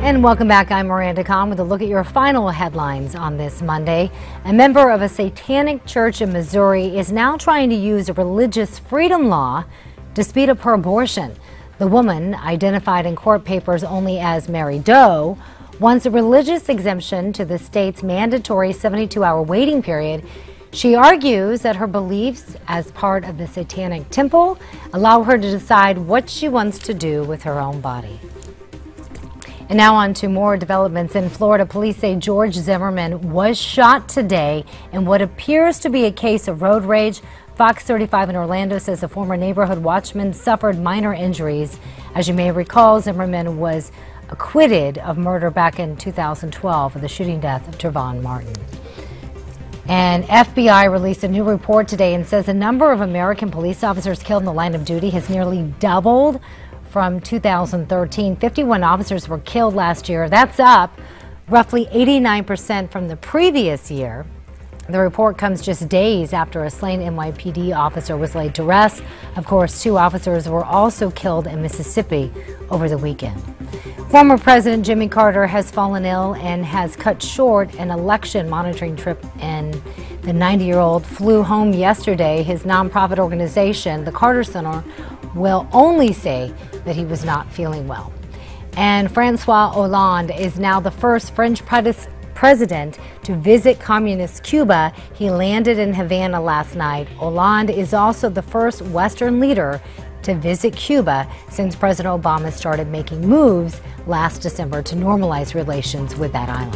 And welcome back. I'm Miranda Kahn with a look at your final headlines on this Monday. A member of a satanic church in Missouri is now trying to use a religious freedom law to speed up her abortion. The woman, identified in court papers only as Mary Doe, wants a religious exemption to the state's mandatory 72-hour waiting period. She argues that her beliefs as part of the Satanic Temple allow her to decide what she wants to do with her own body. And now on to more developments in Florida. Police say George Zimmerman was shot today in what appears to be a case of road rage. Fox 35 in Orlando says a former neighborhood watchman suffered minor injuries. As you may recall, Zimmerman was acquitted of murder back in 2012 for the shooting death of Trayvon Martin. And FBI released a new report today and says the number of American police officers killed in the line of duty has nearly doubled from 2013. 51 officers were killed last year. That's up roughly 89% from the previous year. The report comes just days after a slain NYPD officer was laid to rest. Of course, 2 officers were also killed in Mississippi over the weekend. Former President Jimmy Carter has fallen ill and has cut short an election monitoring trip, and the 90-year-old flew home yesterday. His nonprofit organization, the Carter Center, will only say that he was not feeling well. And Francois Hollande is now the first French president to visit communist Cuba. He landed in Havana last night. Hollande is also the first Western leader to visit Cuba since President Obama started making moves last December to normalize relations with that island.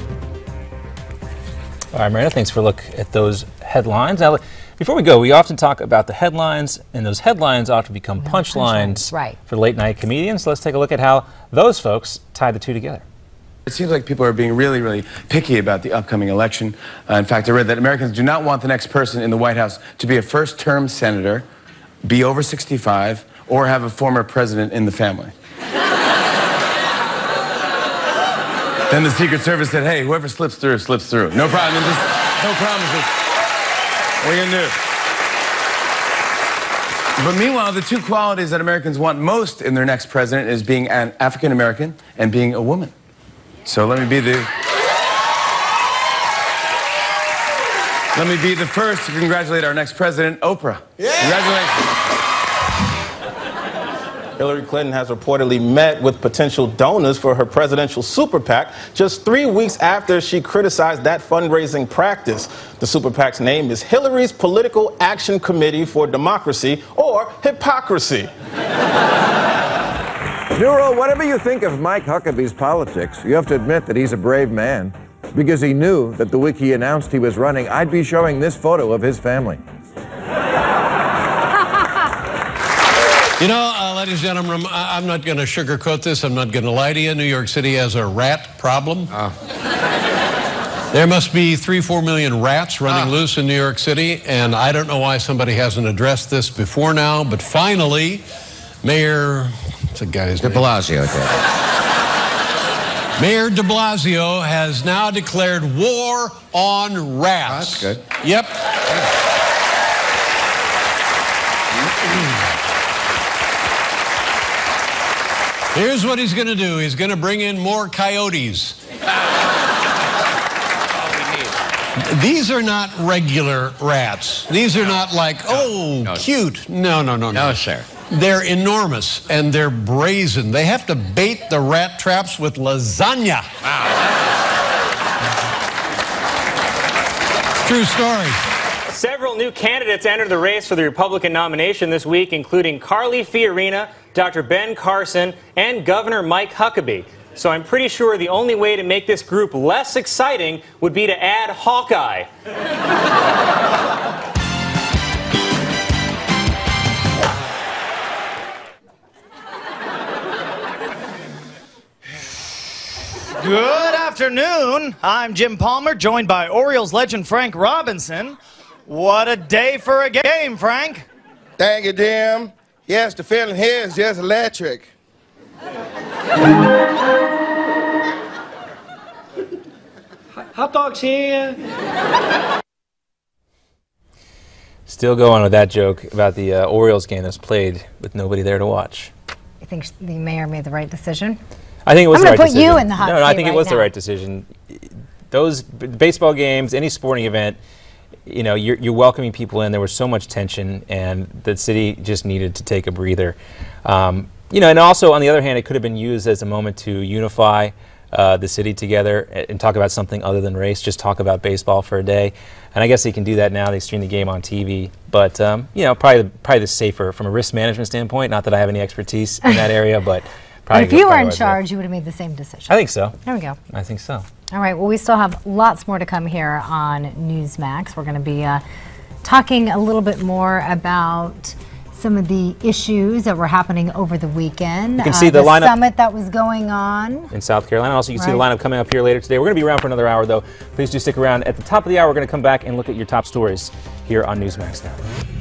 All right, Miranda, thanks for a look at those headlines. Now, before we go, we often talk about the headlines, and those headlines often become punchlines for late night comedians. So let's take a look at how those folks tie the two together. It seems like people are being really picky about the upcoming election. In fact, I read that Americans do not want the next person in the White House to be a first-term senator, be over 65, or have a former president in the family. Then the Secret Service said, hey, whoever slips through, slips through. No problem, just no promises. What are you gonna do? But meanwhile, the 2 qualities that Americans want most in their next president is being an African-American and being a woman. So let me be the first to congratulate our next president, Oprah. Yeah. Congratulations. Hillary Clinton has reportedly met with potential donors for her presidential super PAC just 3 weeks after she criticized that fundraising practice. The super PAC's name is Hillary's Political Action Committee for Democracy, or Hypocrisy. Nero, whatever you think of Mike Huckabee's politics, you have to admit that he's a brave man, because he knew that the week he announced he was running, I'd be showing this photo of his family. You know, ladies and gentlemen, I'm not going to sugarcoat this. I'm not going to lie to you. New York City has a rat problem. There must be 3-4 million rats running loose in New York City, and I don't know why somebody hasn't addressed this before now, but finally, Mayor... what's the guy's name? De Blasio. Mayor de Blasio has now declared war on rats. That's good. Yep. Here's what he's going to do. He's going to bring in more coyotes. These are not regular rats. These are not like, cute. No. No, sir. They're enormous, and they're brazen. They have to bait the rat traps with lasagna. True story. Several new candidates entered the race for the Republican nomination this week, including Carly Fiorina, Dr. Ben Carson, and Governor Mike Huckabee. So I'm pretty sure the only way to make this group less exciting would be to add Hawkeye. Good afternoon. I'm Jim Palmer, joined by Orioles legend Frank Robinson. What a day for a game, Frank. Thank you, Jim. Yes, the feeling here is just electric. Hot dogs here. Still going with that joke about the Orioles game that's played with nobody there to watch. You think the mayor made the right decision? I think it was the right decision. I'm going to put you in the hot seat. No, I think it was now. the right decision. Those baseball games, any sporting event, you know, you're welcoming people in. There was so much tension, and the city just needed to take a breather. You know, and also on the other hand, it could have been used as a moment to unify the city together and talk about something other than race. Just talk about baseball for a day, and I guess they can do that now. They stream the game on TV, but you know, probably the safer from a risk management standpoint. Not that I have any expertise in that area, but probably. But if you were in charge, you would have made the same decision. I think so. There we go. I think so. All right. Well, we still have lots more to come here on Newsmax. We're going to be talking a little bit more about some of the issues that were happening over the weekend. You can see the lineup summit that was going on in South Carolina. Also, you can see the lineup coming up here later today. We're going to be around for another hour, though. Please do stick around. At the top of the hour, we're going to come back and look at your top stories here on Newsmax Now.